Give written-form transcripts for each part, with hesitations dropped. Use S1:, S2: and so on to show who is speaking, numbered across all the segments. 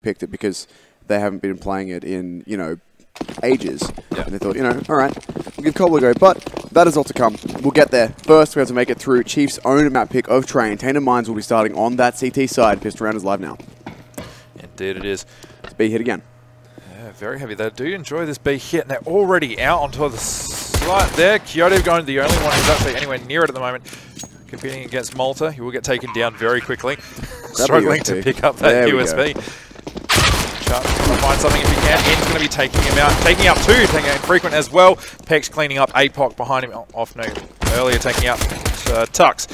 S1: picked it because they haven't been playing it in, you know, ages.
S2: Yeah.
S1: And they thought, you know, all right, we'll give Cobble a go. But that is all to come. We'll get there. First, we have to make it through Chief's own map pick of Train. Tainted Minds will be starting on that CT side. Pistol round is live now.
S2: Indeed it is.
S1: It's B hit again.
S2: Yeah, very heavy. They do enjoy this B hit, and they're already out onto the side there. Kyoto going the only one who's actually anywhere near it at the moment. Competing against Malta, he will get taken down very quickly. Struggling to pick up that USB. Chuck's going to find something if he can. In's going to be taking him out. Taking out two, taking out Infrequent as well. Peck's cleaning up APOC behind him. Off no. Earlier taking out Tux.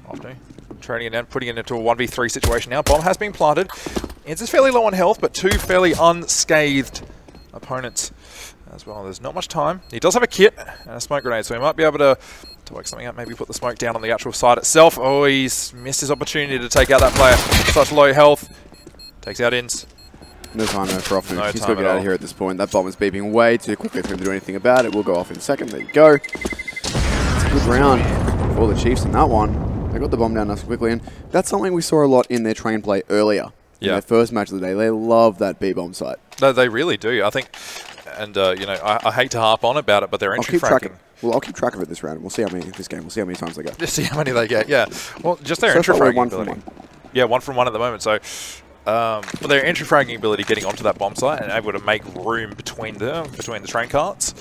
S2: Off no. Trading it down, putting it into a 1v3 situation now. Bomb has been planted. It's just fairly low on health, but two fairly unscathed opponents as well. There's not much time. He does have a kit and a smoke grenade, so he might be able to work something out. Maybe put the smoke down on the actual side itself. Oh, he's missed his opportunity to take out that player. Such low health. Takes out Ins.
S1: No time though for Offnu.
S2: No
S1: He's got
S2: time
S1: to get out of here at this point. That bomb is beeping way too quickly for him to do anything about it. We'll go off in a second. There you go. It's a good round for the Chiefs in that one. They got the bomb down nice and quickly, and that's something we saw a lot in their train play earlier. In their first match of the day. They love that B bomb site.
S2: No, they really do. I think, and you know, I hate to harp on about it, but their entry fracking.
S1: Well, I'll keep track of it this round. We'll see how many this game. We'll see how many times they get.
S2: Just see how many they get. Yeah. Well, just their entry fragging ability. Yeah, 1 from 1 at the moment. So, but their entry fragging ability, getting onto that bomb site and able to make room between the train carts,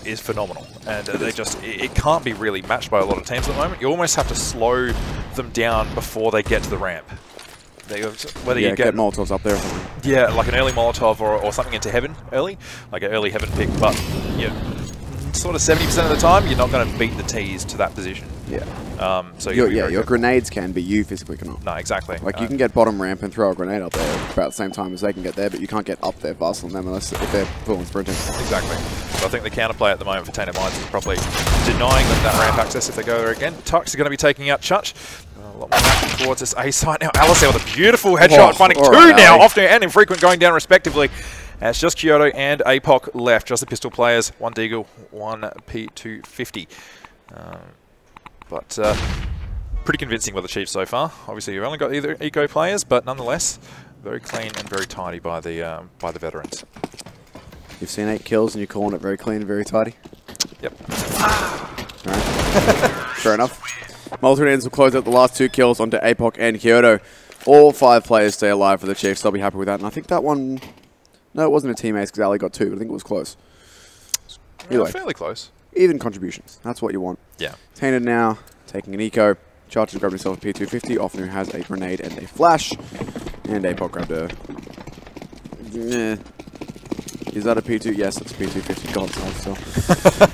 S2: is phenomenal. And they just it can't be really matched by a lot of teams at the moment. You almost have to slow them down before they get to the ramp. Whether you get
S1: Molotovs up there or something.
S2: Yeah, like an early Molotov or something into Heaven early, like an early Heaven pick, but yeah, sort of 70% of the time you're not going to beat the T's to that position.
S1: Yeah.
S2: So
S1: your grenades can, but you physically cannot.
S2: No, exactly.
S1: Like you can get bottom ramp and throw a grenade up there about the same time as they can get there, but you can't get up there faster than them unless if they're full and sprinting.
S2: Exactly. So I think the counterplay at the moment for Tainted Minds is probably denying them that ramp access if they go there again. Tux is going to be taking out Chutch. A lot more action towards this A site now. Alice there with a beautiful headshot, finding two now, Often and Infrequent going down respectively. And it's just Kyoto and APOC left, just the pistol players. One Deagle, one P250. But pretty convincing by the Chiefs so far. Obviously, you've only got either eco players, but nonetheless, very clean and very tidy by the veterans.
S1: You've seen 8 kills and you're calling it very clean and very tidy?
S2: Yep.
S1: Alright. Fair enough. Multi-Reds will close out the last 2 kills onto APOC and Kyoto. All 5 players stay alive for the Chiefs. They'll be happy with that. And I think that one... No, it wasn't a team ace because Ali got 2, but I think it was close.
S2: Anyway, fairly close.
S1: Even contributions. That's what you want.
S2: Yeah. Tainted
S1: now, taking an eco. Charge has grabbed himself a P250. Offnu has a grenade and a flash. And APOC grabbed a... Is that a P2? Yes, that's a P250. God,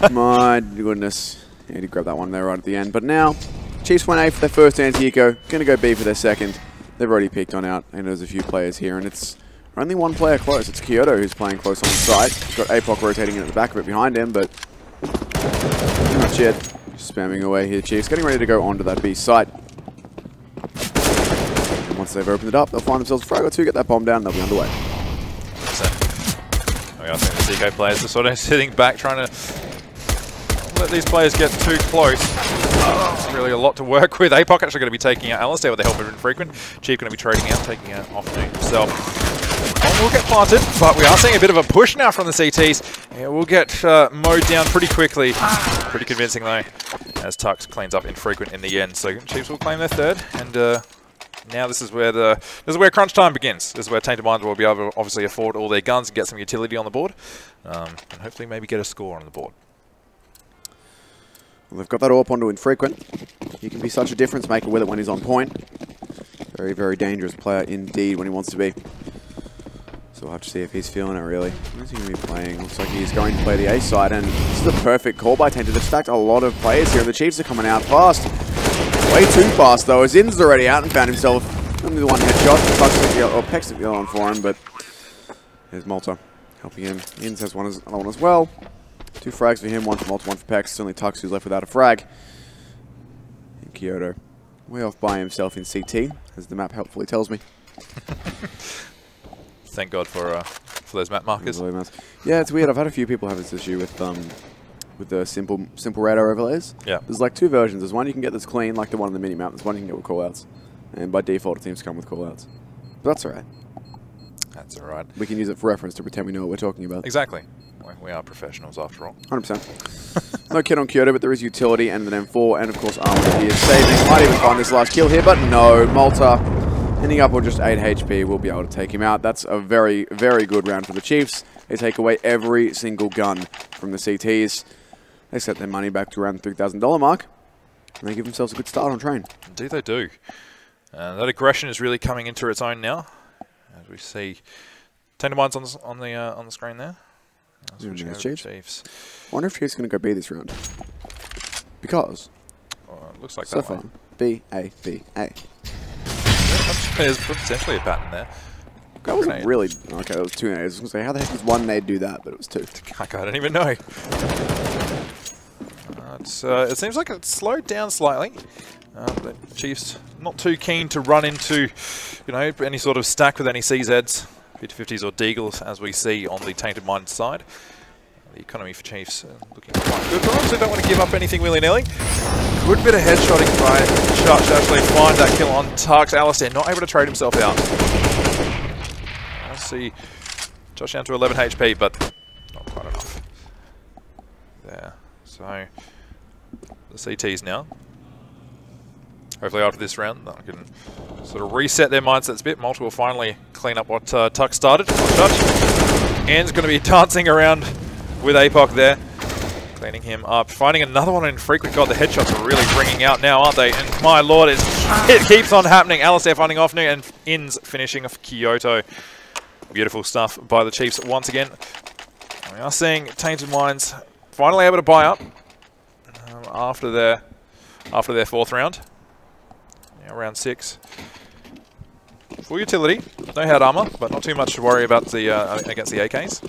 S1: so. My goodness. Yeah, he grabbed that one there right at the end. But now, Chiefs went A for their first anti-eco. Going to go B for their second. They've already peeked on out, and there's a few players here, and it's only one player close. It's Kyoto who's playing close on the side. He's got APOC rotating in at the back of it behind him, but pretty much it. Just spamming away here, Chiefs. Getting ready to go onto that B site. And once they've opened it up, they'll find themselves a frag or two, get that bomb down, and they'll be underway.
S2: I think the CK players are sort of sitting back, trying to let these players get too close. It's really a lot to work with. APOC actually going to be taking out Alistair with the help of Infrequent. Chief going to be trading out, taking out Offnu himself. Bomb will get planted, but we are seeing a bit of a push now from the CTs. Yeah, we'll get mowed down pretty quickly. Pretty convincing though, as Tux cleans up Infrequent in the end. So Chiefs will claim their third, and now this is where crunch time begins. This is where Tainted Minds will be able to obviously afford all their guns and get some utility on the board, and hopefully maybe get a score on the board.
S1: Well, they've got that AWP onto Infrequent. He can be such a difference maker with it when he's on point. Very, very dangerous player indeed when he wants to be. So we'll have to see if he's feeling it really. Where's he going to be playing? Looks like he's going to play the A side, and this is a perfect call by Tainted. They've stacked a lot of players here, and the Chiefs are coming out fast. Way too fast though, as In's already out and found himself only the one headshot. Or Peck's the other one for him, but there's Malta helping him. In's has another one as well. 2 frags for him, 1 for Malta, 1 for Peck. It's only Tux who's left without a frag. And Kyoto way off by himself in CT, as the map helpfully tells me.
S2: Thank God for those map markers.
S1: Yeah, it's weird. I've had a few people have this issue with the simple radar overlays.
S2: Yeah.
S1: There's like 2 versions. There's one you can get that's clean, like the one on the mini-map. There's one you can get with callouts. And by default, it seems to come with callouts. But that's alright.
S2: That's all right.
S1: We can use it for reference to pretend we know what we're talking about.
S2: Exactly. We are professionals after all.
S1: 100%. No kit on Kyoto, but there is utility and an M4, and of course armor that he is saving. Might even find this last kill here, but no. Malta, ending up with just 8 HP, will be able to take him out. That's a very, very good round for the Chiefs. They take away every single gun from the CTs. They set their money back to around the $3,000 mark, and they give themselves a good start on train.
S2: Indeed they do. That aggression is really coming into its own now, as we see Tainted on the screen there.
S1: Chiefs. I wonder if Chiefs are going to go B this round. Because
S2: it looks like
S1: so
S2: that
S1: far,
S2: way.
S1: B, A, B, A.
S2: There's potentially a pattern there.
S1: That wasn't really... Okay, that was 2 nades. I was going to say, how the heck does one nade do that? But it was 2.
S2: I don't even know. It seems like it's slowed down slightly. The Chiefs not too keen to run into, any sort of stack with any CZs. 50-50s or Deagles, as we see on the Tainted Mind side. The economy for Chiefs looking quite good, but obviously don't want to give up anything willy-nilly. Good bit of headshotting by Chuck to actually find that kill on Tux. Alistair not able to trade himself out. I see Josh down to 11 HP, but not quite enough. There. So, the CTs now. Hopefully after this round, they can sort of reset their mindsets a bit. Malta will finally clean up what Tuck started. Ann's going to be dancing around with APOC there, cleaning him up. Finding another one in frequent. God, the headshots are really ringing out now, aren't they? And my lord, it keeps on happening. Alistair finding off and Inns finishing off Kyoto. Beautiful stuff by the Chiefs once again. We are seeing Tainted Minds finally able to buy up after their 4th round. Round 6. Full utility, no head armor, but not too much to worry about the against the AKs.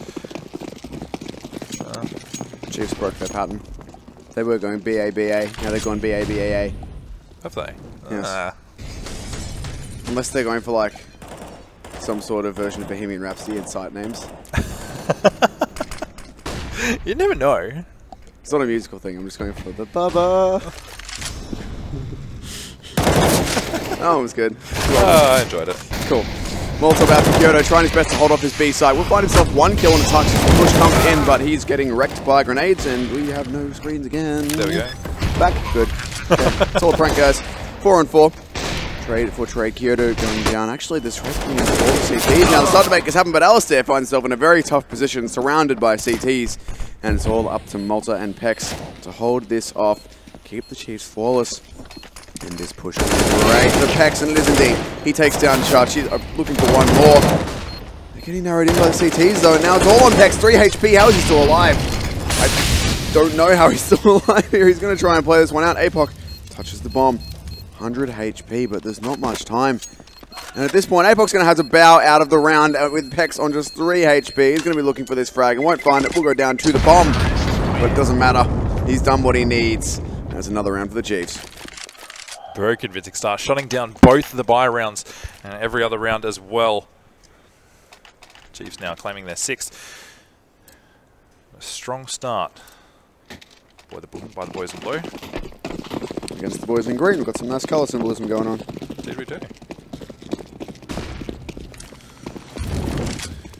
S1: Chiefs broke their pattern. They were going BA, BA, now they're going BA, BAA.
S2: Have they?
S1: Yes. Unless they're going for like some sort of version of Bohemian Rhapsody and site names.
S2: You never know.
S1: It's not a musical thing, I'm just going for the Bubba. That one was good.
S2: I enjoyed it.
S1: Cool. Malta about to Kyoto, trying his best to hold off his B site. Will find himself 1 kill on a touch as the push comes in, but he's getting wrecked by grenades, and we have no screens again.
S2: There we go.
S1: Back. Good. Okay. It's all a prank, guys. 4 on 4. Trade for trade. Kyoto going down. Actually, this trade coming in for all the CTs. Now, the start to make this happen, but Alistair finds himself in a very tough position, surrounded by CTs, and it's all up to Malta and Pex to hold this off. Keep the Chiefs flawless. And this push is great for Pex, and it is indeed. He takes down Chud. She's looking for one more. They're getting narrowed in by the CTs, though, and now it's all on Pex. 3 HP. How is he still alive? I don't know how he's still alive here. He's going to try and play this one out. APOC touches the bomb. 100 HP, but there's not much time. And at this point, APOC's going to have to bow out of the round with Pex on just 3 HP. He's going to be looking for this frag and won't find it. We'll go down to the bomb, but it doesn't matter. He's done what he needs. There's another round for the Chiefs.
S2: Very convincing start, shutting down both the buy rounds and every other round as well. Chiefs now claiming their 6th. A strong start by the boys in blue.
S1: Against the boys in green, we've got some nice colour symbolism going on.
S2: Indeed we do.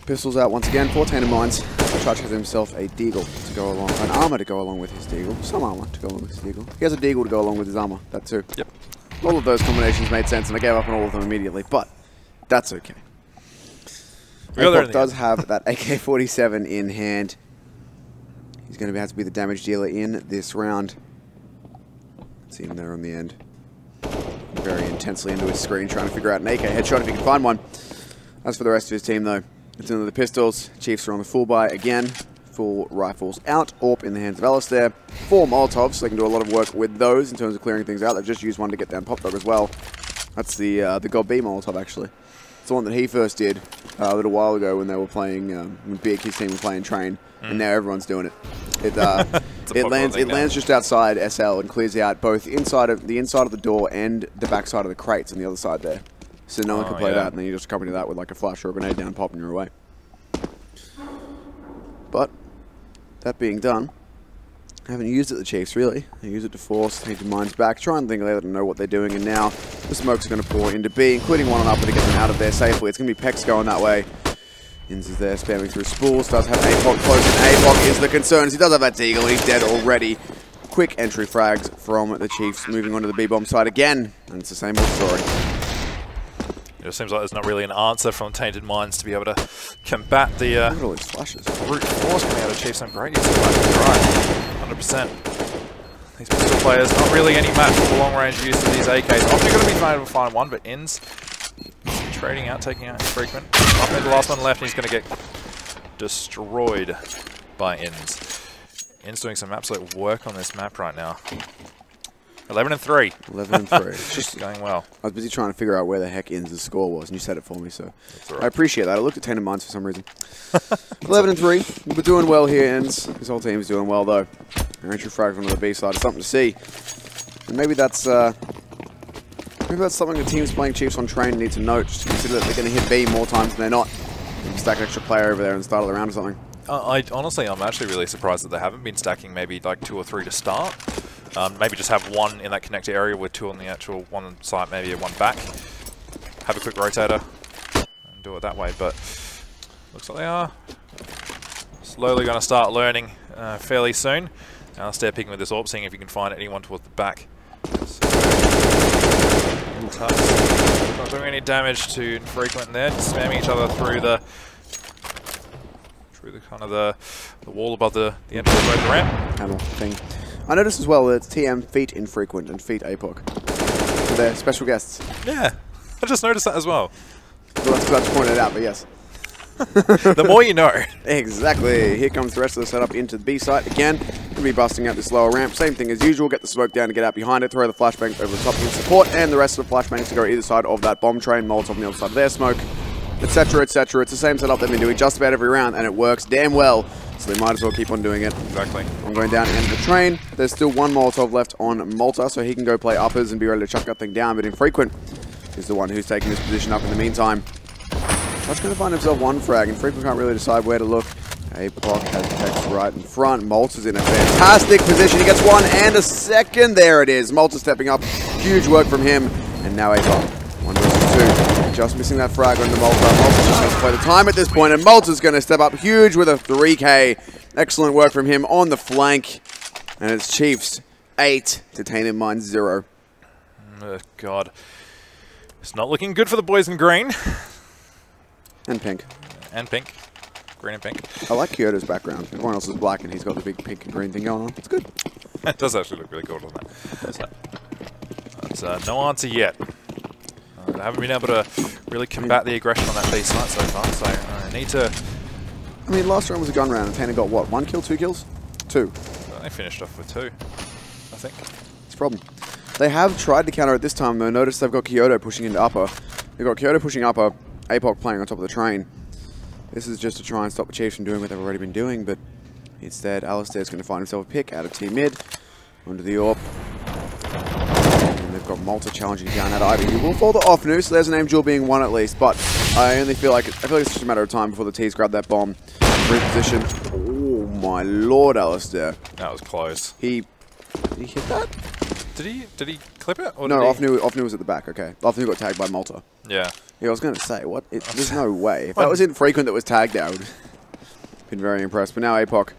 S1: Pistols out once again for Tainted Minds. Chud has himself a Deagle to go along, an armor to go along with his Deagle. Some armor to go along with his Deagle. He has a Deagle to go along with his armor, that too.
S2: Yep.
S1: All of those combinations made sense, and I gave up on all of them immediately, but that's okay. APOC does have that AK-47 in hand. He's going to have to be the damage dealer in this round. See him there on the end. Very intensely into his screen, trying to figure out an AK headshot if he can find one. As for the rest of his team, though, it's into the pistols. Chiefs are on the full buy again. Full rifles out. AWP in the hands of Alistair. 4 Molotovs, so they can do a lot of work with those in terms of clearing things out. They've just used one to get down Pop Dog as well. That's the God B Molotov, actually. It's the one that he first did a little while ago when they were playing, when Big, his team was playing Train, and now everyone's doing it. It lands just outside SL and clears out both the inside of the door and the back side of the crates on the other side there. So no one can play that, and then you just accompany that with like a flash or a grenade down, pop, and you're away. But that being done, I haven't used it the Chiefs really. I use it to force Tainted Minds back, try and think they let them know what they're doing, and now the smoke's going to pour into B, including one on upper to get them out of there safely. It's going to be Pex going that way. Inz is there spamming through spools, does have APOC close, and APOC is the concern as he does have that Deagle, he's dead already. Quick entry frags from the Chiefs, moving on to the B-bomb side again, and it's the same old story.
S2: It seems like there's not really an answer from Tainted Minds to be able to combat the
S1: Look at all these flashes.
S2: brute force coming out of Chiefs and Brady. Right, 100%. These pistol players, not really any match for the long-range use of these AKs. Often going to be fine to find one, but Inz trading out, taking out Frequent. Often the last one left, and he's going to get destroyed by Inz. Inz doing some absolute work on this map right now. 11-3.
S1: 11-3. It's just
S2: going well.
S1: I was busy trying to figure out where the heck Inz's score was, and you said it for me, so right. I appreciate that. I looked at Tainted Minds for some reason. 11-3. We're doing well here, Inz. His whole team's doing well, though. Our entry frag from the B side is something to see. And maybe that's something the teams playing Chiefs on train need to note, just to consider that they're going to hit B more times than they're not. Maybe stack an extra player over there and start around or something.
S2: Honestly, I'm actually really surprised that they haven't been stacking maybe like 2 or 3 to start. Maybe just have one in that connector area with 2 on the actual one on site, maybe 1 back. Have a quick rotator and do it that way, but looks like they are slowly going to start learning fairly soon. Now start picking with this AWP, seeing if you can find anyone towards the back. So, not doing any damage to Infrequent there, just spamming each other through the kind of the wall above the end of the road ramp.
S1: Panel thing. I noticed as well that it's TM Feet Infrequent and Feet APOC. So they're special guests.
S2: Yeah, I just noticed that as well.
S1: Well, that's about to point it out, but yes.
S2: The more you know.
S1: Exactly. Here comes the rest of the setup into the B site again. Gonna be busting out this lower ramp. Same thing as usual. Get the smoke down to get out behind it. Throw the flashbang over the top in support, and the rest of the flashbangs to go either side of that bomb train. Molotov on the other side of their smoke, etc., etc. It's the same setup they've been doing just about every round, and it works damn well. So they might as well keep on doing it.
S2: Exactly.
S1: I'm going down into the train. There's still 1 Molotov left on Malta, so he can go play uppers and be ready to chuck that thing down. But Infrequent is the one who's taking this position up in the meantime. Touch going to find himself 1 frag, and Frequent can't really decide where to look. APOC has text right in front. Malta's in a fantastic position. He gets 1 and a second. There it is. Malta stepping up. Huge work from him. And now APOC. 1 versus 2. Just missing that frag on the Malta. Malta's just going to play the time at this point, and Malta's going to step up huge with a 3K. Excellent work from him on the flank. And it's Chiefs 8 to Tainted Minds 0.
S2: Oh, God. It's not looking good for the boys in green.
S1: And pink.
S2: And pink. Green and pink.
S1: I like Kyoto's background. Everyone else is black and he's got the big pink and green thing going on. It's good.
S2: It does actually look really cool, doesn't it? Does that? That's no answer yet. I haven't been able to really combat the aggression on that B site so far, so I need to...
S1: I mean, last round was a gun round and Tainted got what? 1 kill, 2 kills? 2.
S2: Well, they finished off with 2, I think.
S1: It's a problem. They have tried to counter it this time, though. Notice they've got Kyoto pushing into upper. They've got Kyoto pushing upper, APOC playing on top of the train. This is just to try and stop the Chiefs from doing what they've already been doing, but instead, Alistair's going to find himself a pick out of T mid, onto the AWP. And they've got Malta challenging down at Ivy. He will fall to off new, so there's an aim duel being won at least, but I feel like it's just a matter of time before the T's grab that bomb. Reposition. Oh my lord, Alistair.
S2: That was close.
S1: Did he hit that?
S2: Did he clip it? Or
S1: no, off new was at the back, okay. Off new got tagged by Malta.
S2: Yeah.
S1: Yeah, I was going to say, what? There's no way. If that was Infrequent that was tagged there, I would have been very impressed. But now APOC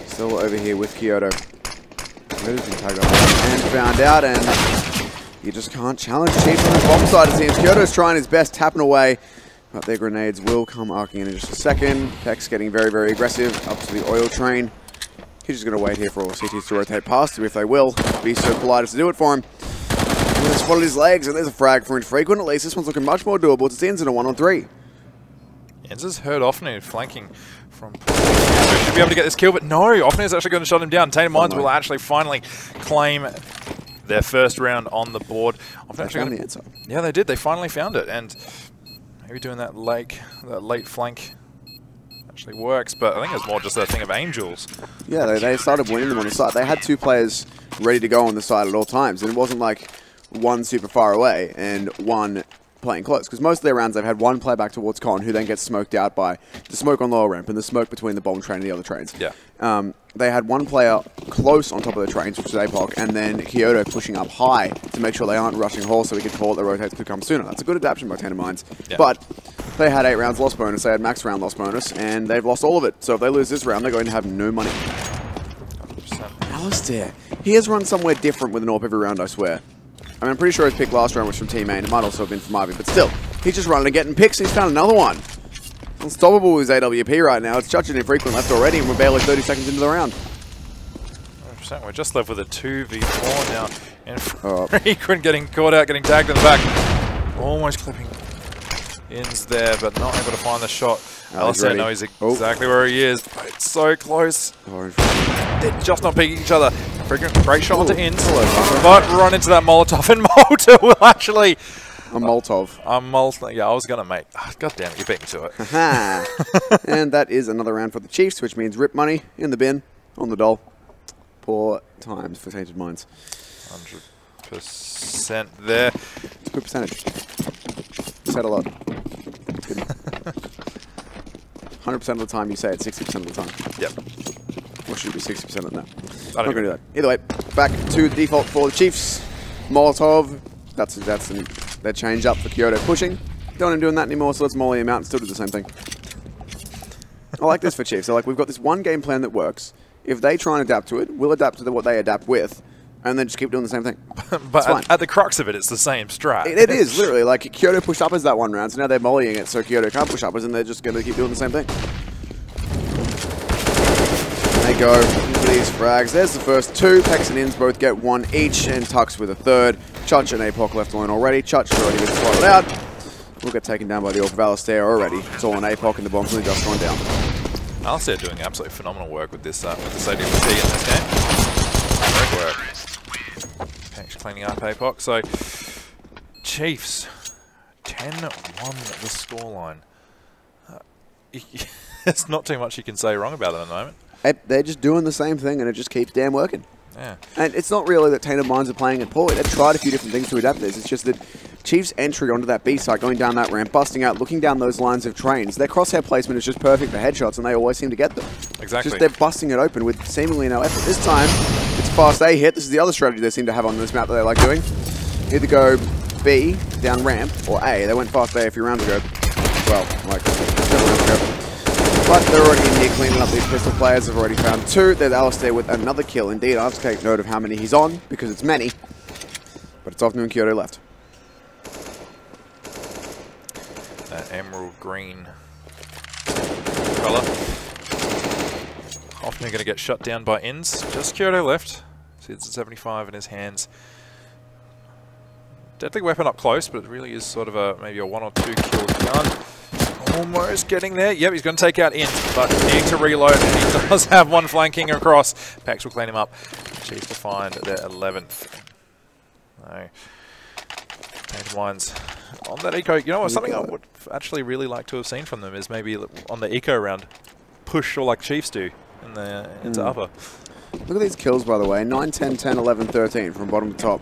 S1: still over here with Kyoto. Kyoto's been tagged up and found out, and you just can't challenge Chiefs on the bomb side, it seems. Kyoto's trying his best, tapping away, but their grenades will come arcing in just a second. Peck's getting very, very aggressive up to the oil train. He's just going to wait here for all CTs to rotate past him if they will. Be so polite as to do it for him. He spotted his legs, and there's a frag for Infrequent. At least this one's looking much more doable. It's Inz in a 1-on-3.
S2: Inz has heard Offnu flanking from... Should be able to get this kill, but no! Offnu is actually going to shut him down. Tainted Minds will actually finally claim their first round on the board.
S1: They found the answer.
S2: Yeah, they did. They finally found it, and maybe doing that late flank actually works, but I think it's more just a thing of angels.
S1: Yeah, they started winning them on the side. They had 2 players ready to go on the side at all times, and it wasn't like one super far away and one playing close, because most of their rounds they've had one player back towards Con, who then gets smoked out by the smoke on lower ramp and the smoke between the bomb train and the other trains.
S2: Yeah.
S1: They had one player close on top of the trains, which is APOC, and then Kyoto pushing up high to make sure they aren't rushing Hall, so we could call it the rotates could come sooner. That's a good adaptation by Tainted Minds. Yeah. But they had 8 rounds loss bonus, they had max round loss bonus, and they've lost all of it. So if they lose this round, they're going to have no money.
S2: 100%.
S1: Alistair, he has run somewhere different with an AWP every round, I swear. I mean, I'm pretty sure his pick last round was from Team A, and it might also have been from Ivy, but still, he's just running and getting picks, and he's found another one. Unstoppable with his AWP right now. It's Judge and Infrequent left already, and we're barely 30 seconds into the round.
S2: 100%. We're just left with a 2v4 now. Infrequent getting caught out, getting tagged in the back. Almost clipping ins there, but not able to find the shot. Alistair knows exactly where he is, but it's so close. They're just not peeking each other. Infrequent, great shot onto ins, but run into that Molotov, and Molotov will actually...
S1: A Molotov.
S2: Yeah, I was going to make... Oh, God damn it, you beat me to it.
S1: And that is another round for the Chiefs, which means rip money in the bin on the doll. Poor times for Tainted Minds.
S2: 100% there.
S1: It's a good percentage. Said a lot. 100% of the time you say it, 60% of the time.
S2: Yep.
S1: Or should it be 60% of that?
S2: I'm
S1: not going to do that. Either way, back to the default for the Chiefs. Molotov. That's their change up for Kyoto pushing. Don't end doing that anymore, so let's molly him out and still do the same thing. I like this for Chiefs. So like, we've got this one game plan that works. If they try and adapt to it, we'll adapt to what they adapt with, and then just keep doing the same thing.
S2: But at the crux of it, it's the same strat.
S1: It is, literally. Like, Kyoto pushed uppers that one round, so now they're mollying it, so Kyoto can't push uppers, and they're just going to keep doing the same thing. They go into these frags. There's the first 2. Pex and Ins both get 1 each, and Tux with a 3rd. Chutch and APOC left alone already. Chutch has already been slotted out. We'll get taken down by the AWP of Alistair already. It's all on APOC, and the bomb's only just gone down.
S2: Alistair doing absolutely phenomenal work with this AWP in this game. Great work. Pex cleaning up APOC. So, Chiefs, 10-1 the scoreline. There's not too much you can say wrong about it at the moment.
S1: They're just doing the same thing, and it just keeps damn working.
S2: Yeah.
S1: And it's not really that Tainted Minds are playing it poorly. They've tried a few different things to adapt this. It's just that Chiefs' entry onto that B site, going down that ramp, busting out, looking down those lines of trains, their crosshair placement is just perfect for headshots, and they always seem to get them.
S2: Exactly.
S1: Just they're busting it open with seemingly no effort. This time, it's fast A hit. This is the other strategy they seem to have on this map that they like doing. Either go B, down ramp, or A. They went fast A a few rounds ago. Well, like, several rounds ago. But they're already in here cleaning up these pistol players. They've already found 2. There's Alistair with another kill. Indeed, I have to take note of how many he's on, because it's many. But it's Ofnu and Kyoto left.
S2: That emerald green colour. Ofnu going to get shut down by Ins. Just Kyoto left. See, it's a 75 in his hands. Deadly weapon up close, but it really is sort of a maybe a 1 or 2 kill gun. Almost getting there. Yep, he's going to take out Int, but need to reload, and he does have one flanking across. Pex will clean him up. Chiefs to find their 11th. No. Tainted Minds on that eco. You know what? Something I would actually really like to have seen from them is maybe on the eco round, push or like Chiefs do in the into upper.
S1: Look at these kills, by the way. 9, 10, 10, 11, 13 from bottom to top.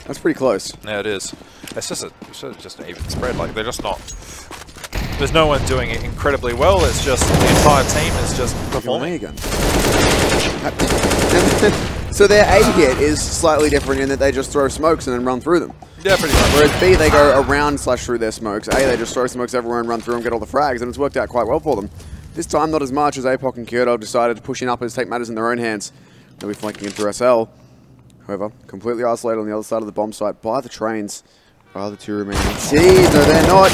S1: That's pretty close.
S2: Yeah, it is. It's just an even spread. Like, they're just not... There's no one doing it incredibly well. It's just the entire team is just performing.
S1: Again. So their A hit is slightly different in that they just throw smokes and then run through them.
S2: Yeah, pretty much.
S1: Whereas B, they go around / through their smokes. A, they just throw smokes everywhere and run through and get all the frags, and it's worked out quite well for them. This time, not as much as APOC and Kyoto decided to push in uppers, take matters in their own hands. They'll be flanking in through SL. However, completely isolated on the other side of the bomb site by the trains are the 2 remaining C's. No, they're not.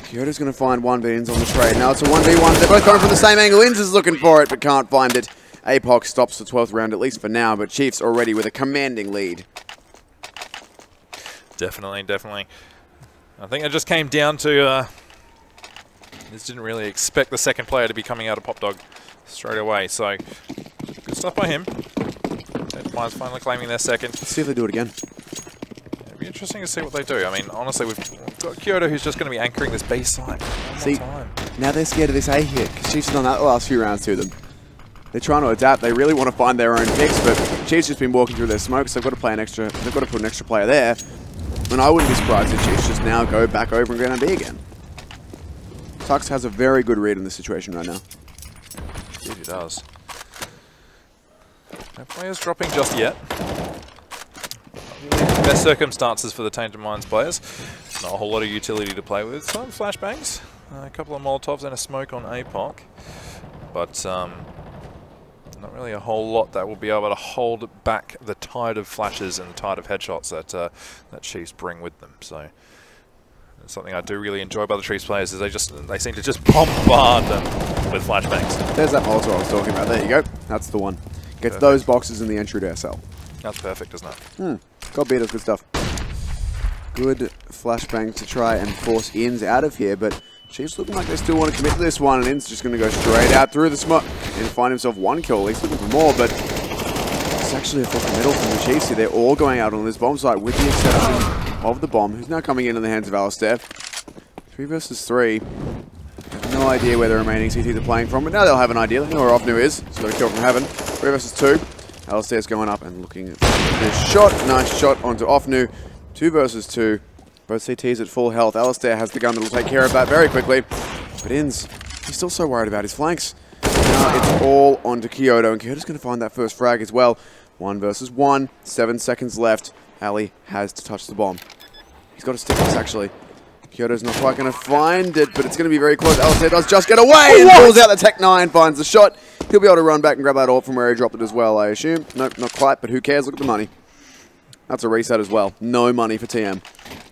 S1: Kyoto's going to find 1 Ins on the trade. Now it's a 1v1. They're both coming from the same angle. Ins is looking for it, but can't find it. APOC stops the 12th round, at least for now, but Chiefs already with a commanding lead.
S2: Definitely, definitely. I think it just came down to... Just didn't really expect the second player to be coming out of Pop Dog straight away, so good stuff by him. Tainted Minds finally claiming their second.
S1: Let's see if they do it again.
S2: It'd be interesting to see what they do. I mean, honestly, we've got Kyoto who's just going to be anchoring this B site one more time.
S1: Now they're scared of this A hit, because Chiefs have done that the last few rounds to them. They're trying to adapt. They really want to find their own picks, but Chiefs just been walking through their smokes. They've got to play an extra. They've got to put an extra player there. And I wouldn't be surprised if Chiefs just now go back over and go down B again. Tux has a very good read in this situation right now.
S2: Indeed he does. No players dropping just yet. Not really the best circumstances for the Tainted Minds players. Not a whole lot of utility to play with. Some flashbangs, a couple of Molotovs and a smoke on APOC. But not really a whole lot that will be able to hold back the tide of flashes and the tide of headshots that Chiefs bring with them. So something I do really enjoy about the Chiefs players is they seem to just bombard them with flashbangs.
S1: There's that Molotov I was talking about. There you go. That's the one. Gets those boxes in the entry to SL.
S2: That's perfect, isn't it?
S1: God beat us, good stuff. Good flashbang to try and force Ins out of here, but Chiefs looking like they still want to commit to this one, and In's just going to go straight out through the smoke and find himself one kill. He's looking for more, but it's actually a fucking middle from the Chiefs here. They're all going out on this bomb site, with the exception of the bomb, who's now coming in the hands of Alistair. 3 versus 3. No idea where the remaining CTs are playing from, but now they'll have an idea. They know where Offnu is, so they'll kill from heaven. 3 versus 2. Alistair's going up and looking at this shot. Nice shot onto Offnu. 2 versus 2. Both CTs at full health. Alistair has the gun that will take care of that very quickly. But Inns, he's still so worried about his flanks. Now it's all onto Kyoto, and Kyoto's going to find that first frag as well. 1 versus 1. 7 seconds left. Ali has to touch the bomb. He's got to stick this, actually. Kyoto's not quite going to find it, but it's going to be very close. Alistair does just get away and pulls out the Tech 9, finds the shot. He'll be able to run back and grab that AWP from where he dropped it as well, I assume. Nope, not quite, but who cares? Look at the money. That's a reset as well. No money for TM.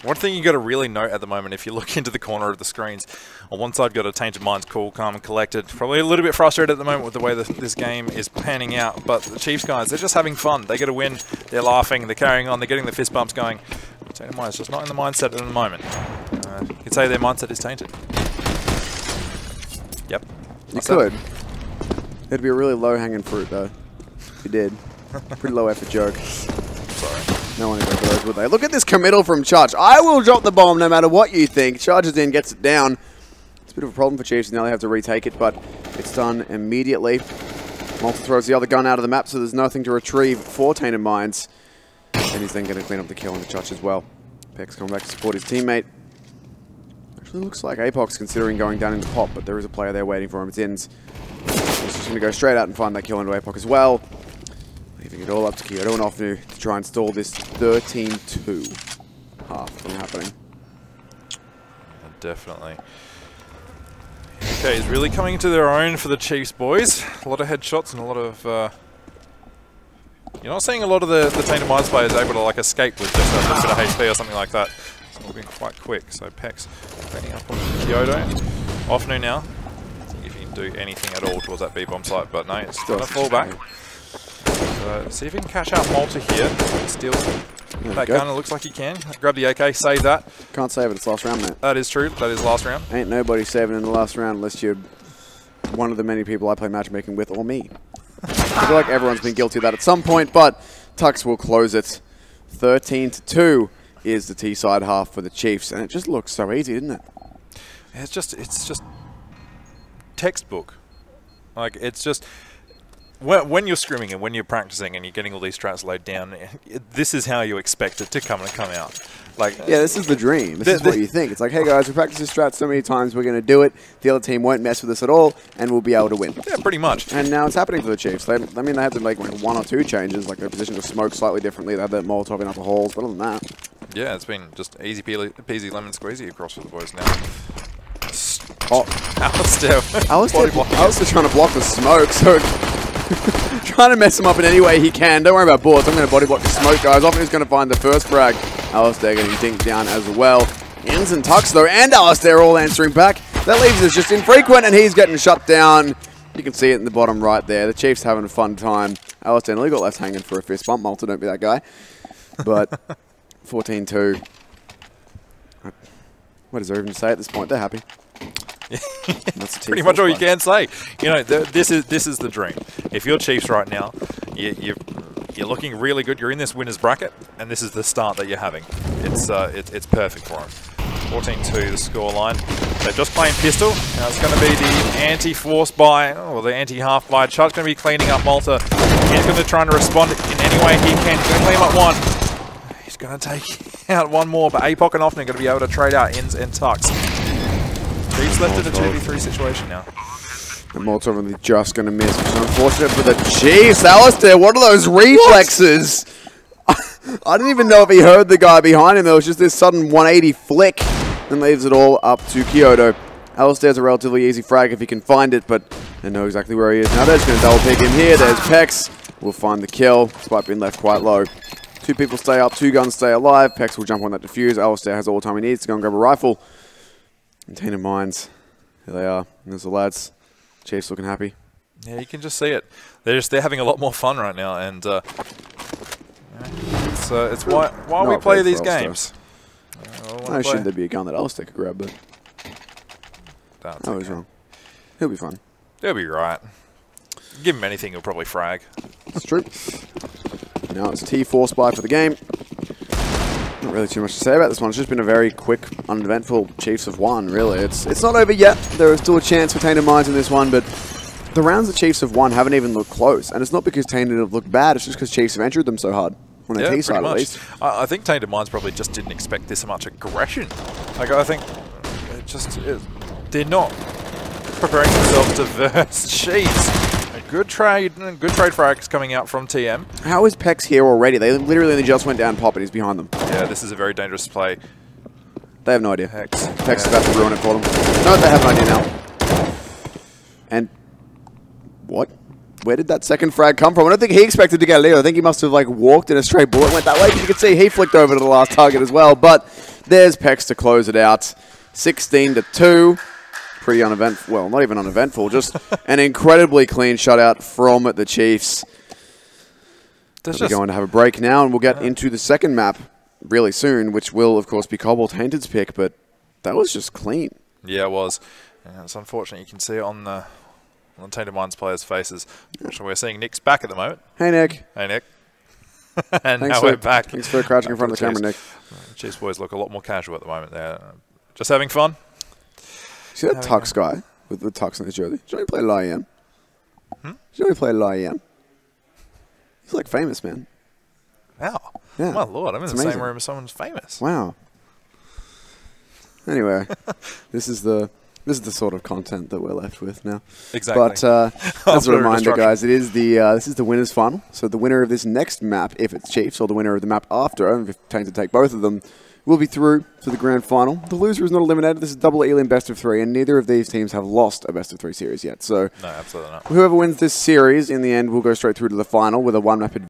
S2: One thing you got to really note at the moment, if you look into the corner of the screens, on one side you've got a Tainted Minds, cool, calm and collected. Probably a little bit frustrated at the moment with the way this game is panning out, but the Chiefs guys, they're just having fun. They get a win, they're laughing, they're carrying on, they're getting the fist bumps going. Tainted Minds just not in the mindset at the moment. You could say their mindset is tainted. Yep.
S1: You could. It'd be a really low-hanging fruit, though. If you did. Pretty low-effort joke.
S2: Sorry.
S1: No one would go for those, would they? Look at this committal from Charge. I will drop the bomb no matter what you think. Charges in, gets it down. It's a bit of a problem for Chiefs. Now they have to retake it, but it's done immediately. Malta throws the other gun out of the map, so there's nothing to retrieve for Tainted Minds. And he's then going to clean up the kill on the Church as well. Peck's coming back to support his teammate. Actually looks like APOC's considering going down into pop, but there is a player there waiting for him. It's Inns. He's just going to go straight out and find that kill into APOC as well. Leaving it all up to Kyoto and Offnu to try and stall this 13-2 half from happening.
S2: Definitely. Okay, he's really coming into their own for the Chiefs, boys. A lot of headshots and a lot of... You're not seeing a lot of the Tainted Minds players able to like escape with just a little bit of HP or something like that. It's moving quite quick. So Peck's cleaning up on Kyoto. Offnu now. See if he can do anything at all towards that B-bomb site, but no, it's going to fall back. So see if he can catch out Malta here. Steal that gun, it looks like he can. Grab the AK, save that.
S1: Can't save it, it's last round, mate.
S2: That is true, that is last round.
S1: Ain't nobody saving in the last round unless you're one of the many people I play matchmaking with, or me. I feel like everyone's been guilty of that at some point, but Tux will close it. 13-2 is the T-side half for the Chiefs, and it just looks so easy, doesn't it?
S2: It's just textbook. Like, it's just... When you're scrimming and when you're practicing and you're getting all these strats laid down, this is how you expect it to come out. Like,
S1: yeah, this is the dream. This is what you think. It's like, hey guys, we practiced this strat so many times, we're going to do it. The other team won't mess with us at all, and we'll be able to win.
S2: Yeah, pretty much.
S1: And now it's happening for the Chiefs. I mean, they had to make like 1 or 2 changes, like their position to smoke slightly differently. They had that Molotov in upper halls, but other than that.
S2: Yeah, it's been just easy peasy lemon squeezy across for the boys now.
S1: Oh, Alistair trying to block the smoke, so... trying to mess him up in any way he can. Don't worry about bullets. I'm going to body block the smoke, guys. Often he's going to find the first frag. Alistair getting dinked down as well. Inns and Tux, though, and Alistair all answering back. That leaves us just infrequent, and he's getting shut down. You can see it in the bottom right there. The Chiefs having a fun time. Alistair nearly got left hanging for a fist bump. Malta, don't be that guy. But 14-2. What is there even to say at this point? They're happy.
S2: That's pretty much all you can say. You know, this is the dream. If you're Chiefs right now, you're looking really good. You're in this winners bracket, and this is the start that you're having. It's perfect for them. 14-2 the scoreline. They're just playing pistol. Now it's going to be the anti-force by, or the anti-half by. Chud's going to be cleaning up Malta. He's going to try and respond in any way he can. He's going to clean him up one. He's going to take out one more, but APOC and Often are going to be able to trade out ins and tucks. Chiefs left in a 2v3 situation now.
S1: And Molotov just going to miss, which is unfortunate for the Chiefs. Alistair, what are those reflexes? I didn't even know if he heard the guy behind him. There was just this sudden 180 flick and leaves it all up to Kyoto. Alistair's a relatively easy frag if he can find it, but they know exactly where he is. Now they're just going to double pick him here. There's Pex. Will find the kill, despite being left quite low. 2 people stay up, 2 guns stay alive. Pex will jump on that defuse. Alistair has all the time he needs to go and grab a rifle. And Tainted Mines, here they are. And there's the lads. Chiefs looking happy.
S2: Yeah, you can just see it. They're having a lot more fun right now, and it's why we play these games.
S1: I assumed there'd be a gun that Alistair could grab, but I was wrong. He'll be fine.
S2: He'll be right. Give him anything, he'll probably frag.
S1: It's true. Now it's T4 spy for the game. Not really too much to say about this one. It's just been a very quick, uneventful Chiefs have won, really. It's not over yet. There is still a chance for Tainted Mines in this one, but the rounds that Chiefs have won haven't even looked close. And it's not because Tainted have looked bad, it's just because Chiefs have entered them so hard. On their T side, at least.
S2: I think Tainted Minds probably just didn't expect this much aggression. Like, I think they're not preparing themselves to verse Chiefs. A good trade frags coming out from TM.
S1: How is Pex here already? They literally only just went down pop and he's behind them.
S2: Yeah, this is a very dangerous play.
S1: They have no idea. Pex is about to ruin it for them. No, they have an idea now. And what? Where did that second frag come from? I don't think he expected to get Leo. I think he must have like walked in a straight bullet, went that way. Because you can see he flicked over to the last target as well. But there's Pex to close it out. 16-2. Pretty uneventful. Well, not even uneventful. Just an incredibly clean shutout from the Chiefs. We're going to have a break now, and we'll get into the second map really soon, which will, of course, be Cobalt Tainted's pick. But that was just clean.
S2: Yeah, it was. Yeah, it's unfortunate. You can see it on the Tainted Minds players' faces. So we're seeing Nick's back at the moment.
S1: Hey, Nick.
S2: Hey, Nick. And now we're back.
S1: Thanks for crouching in front of the camera, Nick.
S2: Chiefs boys look a lot more casual at the moment. They're just having fun.
S1: See that Tux guy with the Tux in his jersey? Did you know he played LIEM? Did you know he played LIEM? He's like famous, man.
S2: Wow.
S1: Yeah.
S2: My lord, I'm in the same room as someone's famous.
S1: Wow. Anyway, this is the sort of content that we're left with now.
S2: Exactly.
S1: But as a reminder, guys, it is this is the winners' final. So the winner of this next map, if it's Chiefs, or the winner of the map after, and if Tainted take both of them, will be through to the grand final. The loser is not eliminated. This is double Elim best of 3, and neither of these teams have lost a best of 3 series yet. So
S2: no, absolutely not.
S1: Whoever wins this series in the end will go straight through to the final with a 1-map advantage.